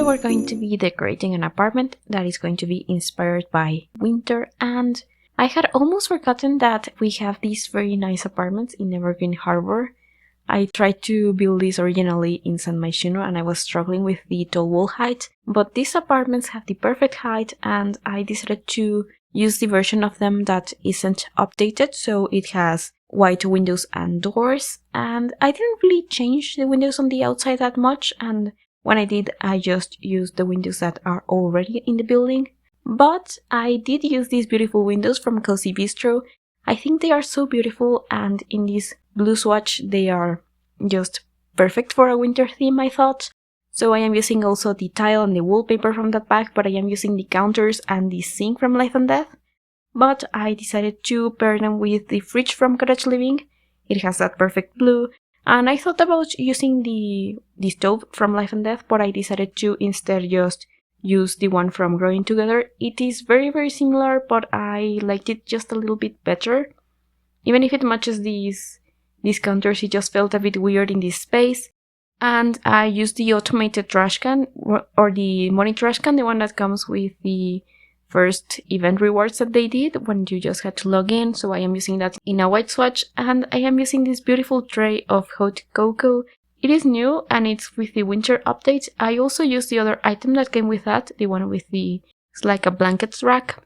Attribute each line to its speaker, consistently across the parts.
Speaker 1: we're going to be decorating an apartment that is going to be inspired by winter, and I had almost forgotten that we have these very nice apartments in Evergreen Harbor. I tried to build this originally in San Myshuno and I was struggling with the tall wall height, but these apartments have the perfect height and I decided to use the version of them that isn't updated, so it has white windows and doors, and I didn't really change the windows on the outside that much, and when I did, I just used the windows that are already in the building. But I did use these beautiful windows from Cozy Bistro. I think they are so beautiful, and in this blue swatch they are just perfect for a winter theme, I thought. So I am using also the tile and the wallpaper from that bag, but I am using the counters and the sink from Life and Death. But I decided to pair them with the fridge from Cottage Living. It has that perfect blue, and I thought about using the stove from Life and Death, but I decided to instead just use the one from Growing Together. It is very, very similar, but I liked it just a little bit better. Even if it matches these counters, it just felt a bit weird in this space. And I used the automated trash can, or the money trash can, the one that comes with the first event rewards that they did when you just had to log in. So I am using that in a white swatch, and I am using this beautiful tray of hot cocoa. It is new and it's with the winter update. I also used the other item that came with that, the one with it's like a blankets rack,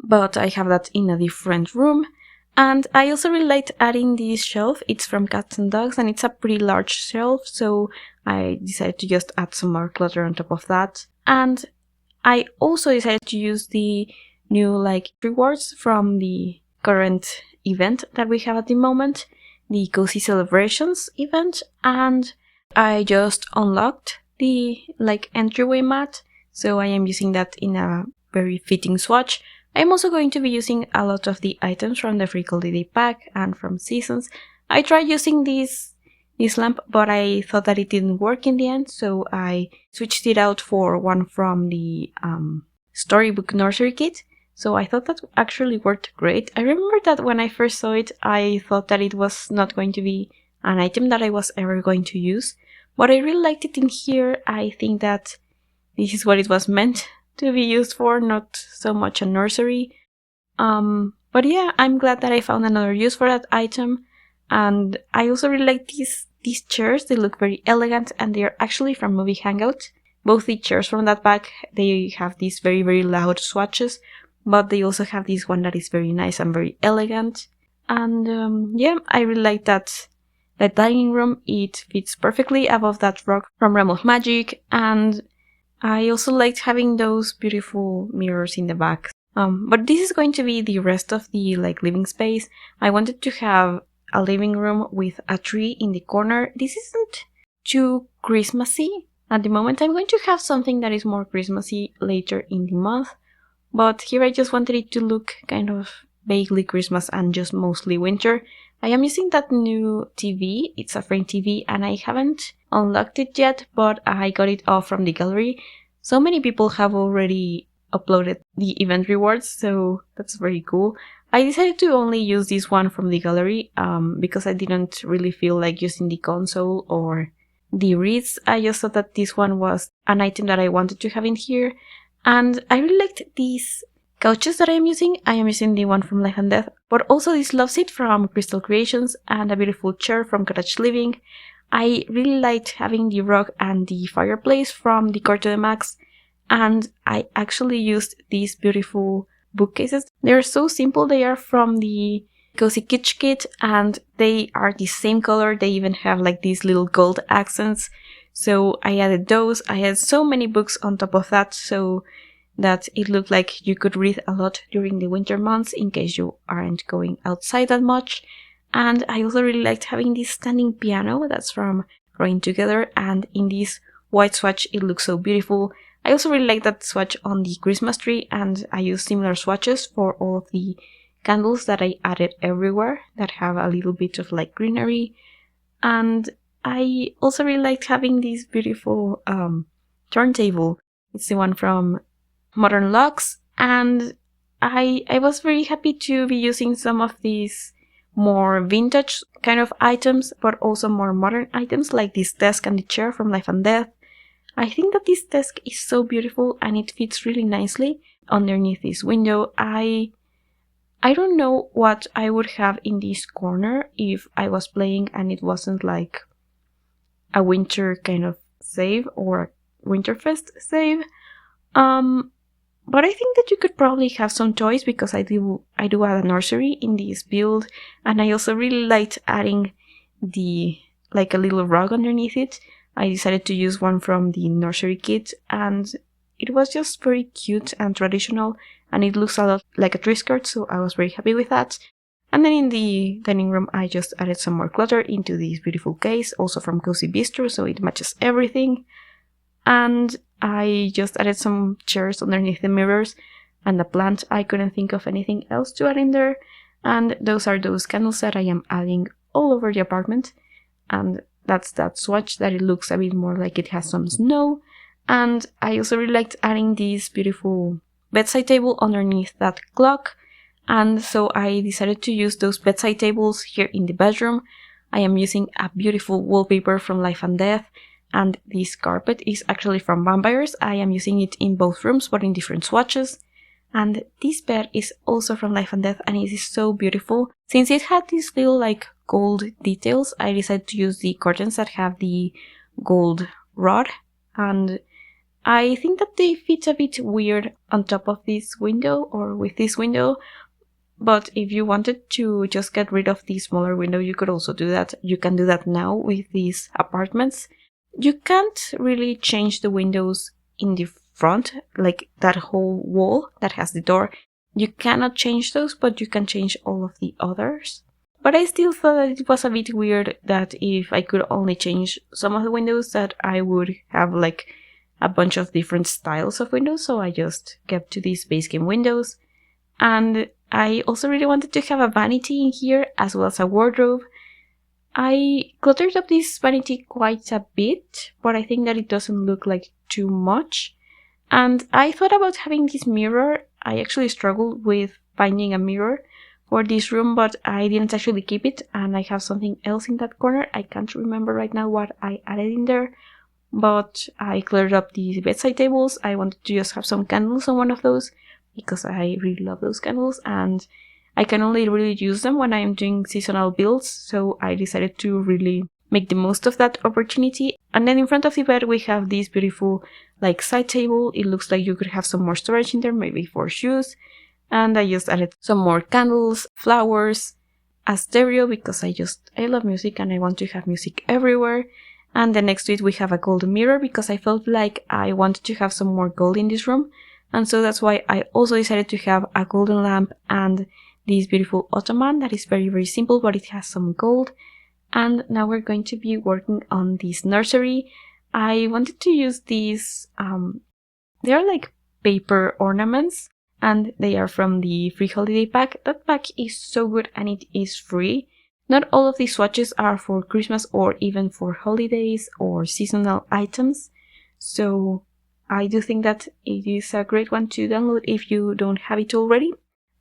Speaker 1: but I have that in a different room. And I also really liked adding this shelf. It's from Cats and Dogs and it's a pretty large shelf, so I decided to just add some more clutter on top of that. And I also decided to use the new rewards from the current event that we have at the moment, the Cozy Celebrations event, and I just unlocked the entryway mat, so I am using that in a very fitting swatch. I'm also going to be using a lot of the items from the Free Holiday pack and from Seasons. I tried using this lamp, but I thought that it didn't work in the end, so I switched it out for one from the Storybook Nursery Kit. So I thought that actually worked great. I remember that when I first saw it, I thought that it was not going to be an item that I was ever going to use, but I really liked it in here. I think that this is what it was meant to be used for, not so much a nursery. But yeah, I'm glad that I found another use for that item. And I also really like these chairs. They look very elegant and they are actually from Movie Hangout. Both the chairs from that bag, they have these very, very loud swatches, but they also have this one that is very nice and very elegant. And yeah, I really like that dining room. It fits perfectly above that rock from Realm of Magic, and I also liked having those beautiful mirrors in the back. But this is going to be the rest of the living space. I wanted to have a living room with a tree in the corner. This isn't too Christmassy at the moment. I'm going to have something that is more Christmassy later in the month, but here I just wanted it to look kind of vaguely Christmas and just mostly winter. I am using that new TV. It's a frame TV and I haven't unlocked it yet, but I got it off from the gallery. So many people have already uploaded the event rewards, so that's very cool. I decided to only use this one from the gallery because I didn't really feel like using the console or the wreaths. I just thought that this one was an item that I wanted to have in here. And I really liked these couches that I am using. I am using the one from Life and Death, but also this love seat from Crystal Creations and a beautiful chair from Cottage Living. I really liked having the rug and the fireplace from Decor to the Max, and I actually used these beautiful bookcases. They're so simple. They are from the Cozy Kitsch Kit and they are the same color. They even have these little gold accents. So I added those. I had so many books on top of that so that it looked like you could read a lot during the winter months in case you aren't going outside that much. And I also really liked having this standing piano that's from Growing Together, and in this white swatch it looks so beautiful. I also really like that swatch on the Christmas tree, and I use similar swatches for all of the candles that I added everywhere that have a little bit of greenery. And I also really liked having this beautiful turntable. It's the one from Modern Lux, and I was very happy to be using some of these more vintage kind of items, but also more modern items like this desk and the chair from Life and Death. I think that this desk is so beautiful and it fits really nicely underneath this window. I don't know what I would have in this corner if I was playing and it wasn't like a winter kind of save or a Winterfest save. But I think that you could probably have some toys because I do add a nursery in this build, and I also really liked adding a little rug underneath it. I decided to use one from the nursery kit, and it was just very cute and traditional, and it looks a lot like a tree skirt, so I was very happy with that. And then in the dining room, I just added some more clutter into this beautiful case, also from Cozy Bistro, so it matches everything. And I just added some chairs underneath the mirrors and a plant. I couldn't think of anything else to add in there. And those are those candles that I am adding all over the apartment. And that's that swatch that it looks a bit more like it has some snow. And I also really liked adding this beautiful bedside table underneath that clock. And so I decided to use those bedside tables here in the bedroom. I am using a beautiful wallpaper from Life and Death, and this carpet is actually from Vampires. I am using it in both rooms but in different swatches. And this bed is also from Life and Death, and it is so beautiful. Since it had these little like gold details, I decided to use the curtains that have the gold rod, and I think that they fit a bit weird on top of this window or with this window. But if you wanted to just get rid of the smaller window, you could also do that. You can do that now with these apartments. You can't really change the windows in the front, like that whole wall that has the door. You cannot change those, but you can change all of the others. But I still thought that it was a bit weird that if I could only change some of the windows, that I would have like a bunch of different styles of windows. So I just kept to these base game windows. And I also really wanted to have a vanity in here as well as a wardrobe. I cluttered up this vanity quite a bit, but I think that it doesn't look like too much. And I thought about having this mirror. I actually struggled with finding a mirror for this room, but I didn't actually keep it, and I have something else in that corner. I can't remember right now what I added in there, but I cleared up the bedside tables. I wanted to just have some candles on one of those because I really love those candles, and I can only really use them when I'm doing seasonal builds, so I decided to really make the most of that opportunity. And then in front of the bed we have this beautiful like side table. It looks like you could have some more storage in there, maybe for shoes. And I just added some more candles, flowers, a stereo because I love music and I want to have music everywhere. And then next to it we have a gold mirror because I felt like I wanted to have some more gold in this room. And so that's why I also decided to have a golden lamp and this beautiful ottoman that is very, very simple, but it has some gold. And now we're going to be working on this nursery. I wanted to use these, they're like paper ornaments, and they are from the free holiday pack. That pack is so good and it is free. Not all of these swatches are for Christmas or even for holidays or seasonal items. So I do think that it is a great one to download if you don't have it already.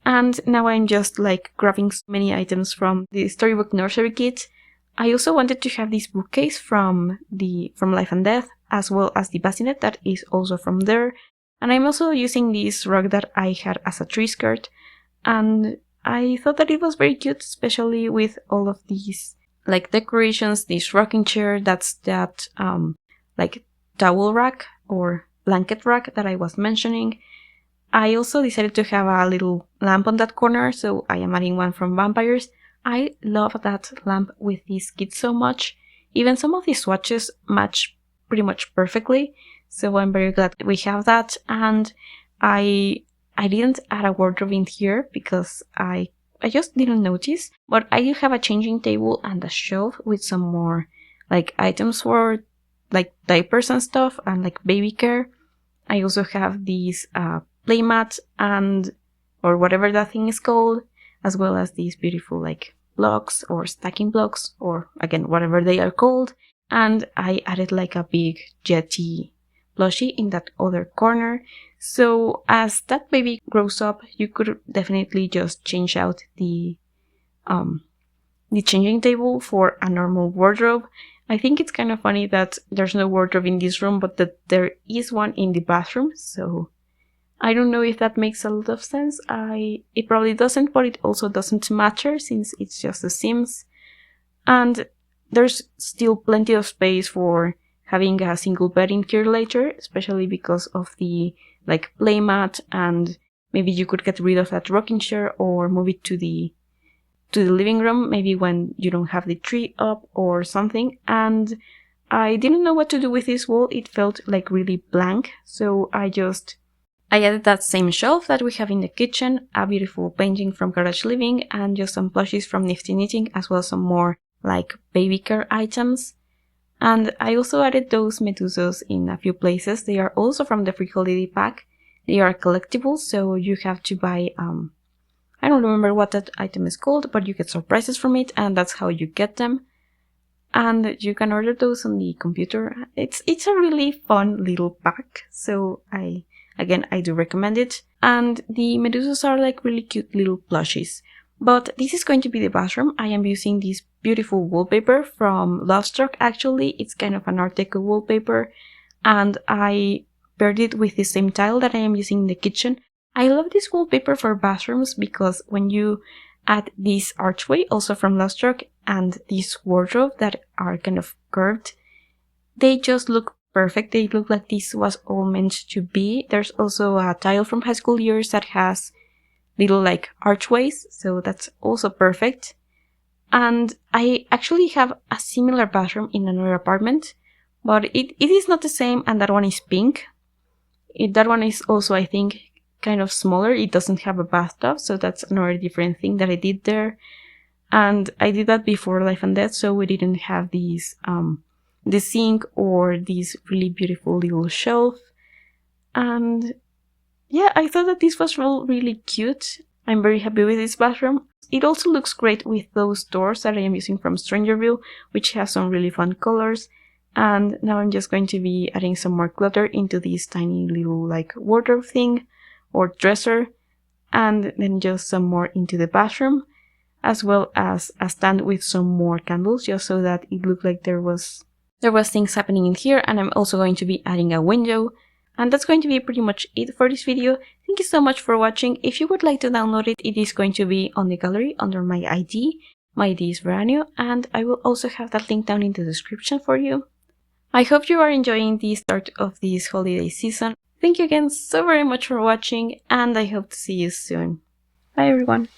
Speaker 1: And now I'm just like grabbing so many items from the Storybook Nursery Kit. I also wanted to have this bookcase from Life and Death, as well as the bassinet that is also from there. And I'm also using this rug that I had as a tree skirt. And I thought that it was very cute, especially with all of these like decorations, this rocking chair, that's that like towel rack or blanket rack that I was mentioning. I also decided to have a little lamp on that corner, so I am adding one from Vampires. I love that lamp with this kit so much. Even some of the swatches match pretty much perfectly, so I'm very glad we have that. And I didn't add a wardrobe in here because I just didn't notice, but I do have a changing table and a shelf with some more like items for like diapers and stuff and like baby care. I also have these playmat and or whatever that thing is called, as well as these beautiful like blocks or stacking blocks, or again whatever they are called. And I added like a big Yeti plushie in that other corner. So as that baby grows up, you could definitely just change out the changing table for a normal wardrobe. I think it's kind of funny that there's no wardrobe in this room, but that there is one in the bathroom, so I don't know if that makes a lot of sense. It probably doesn't, but it also doesn't matter since it's just the Sims. And there's still plenty of space for having a single bed in here later, especially because of the like playmat, and maybe you could get rid of that rocking chair or move it to the living room, maybe when you don't have the tree up or something. And I didn't know what to do with this wall. It felt like really blank, so I added that same shelf that we have in the kitchen, a beautiful painting from Garage Living, and just some plushies from Nifty Knitting, as well as some more like baby care items. And I also added those medusas in a few places. They are also from the free holiday pack. They are collectibles, so you have to buy I don't remember what that item is called, but you get surprises from it, and that's how you get them. And you can order those on the computer. It's a really fun little pack, so I do recommend it. And the medusas are like really cute little plushies. But this is going to be the bathroom. I am using this beautiful wallpaper from Lovestruck. Actually, it's kind of an Art Deco wallpaper, and I paired it with the same tile that I am using in the kitchen. I love this wallpaper for bathrooms because when you add this archway, also from Lovestruck, and this wardrobe that are kind of curved, they just look perfect. They look like this was all meant to be. There's also a tile from High School Years that has little like archways, so that's also perfect. And I actually have a similar bathroom in another apartment, but it is not the same, and that one is pink. That one is also, I think, kind of smaller. It doesn't have a bathtub, so that's another different thing that I did there. And I did that before Life and Death, so we didn't have these the sink or this really beautiful little shelf. And yeah, I thought that this was really cute. I'm very happy with this bathroom. It also looks great with those doors that I am using from Strangerville, which have some really fun colors. And now I'm just going to be adding some more clutter into this tiny little like wardrobe thing or dresser, and then just some more into the bathroom, as well as a stand with some more candles, just so that it looked like there was things happening in here. And I'm also going to be adding a window. And that's going to be pretty much it for this video. Thank you so much for watching. If you would like to download it, it is going to be on the gallery under my ID. My ID is Veranjo, and I will also have that link down in the description for you. I hope you are enjoying the start of this holiday season. Thank you again so very much for watching, and I hope to see you soon. Bye everyone!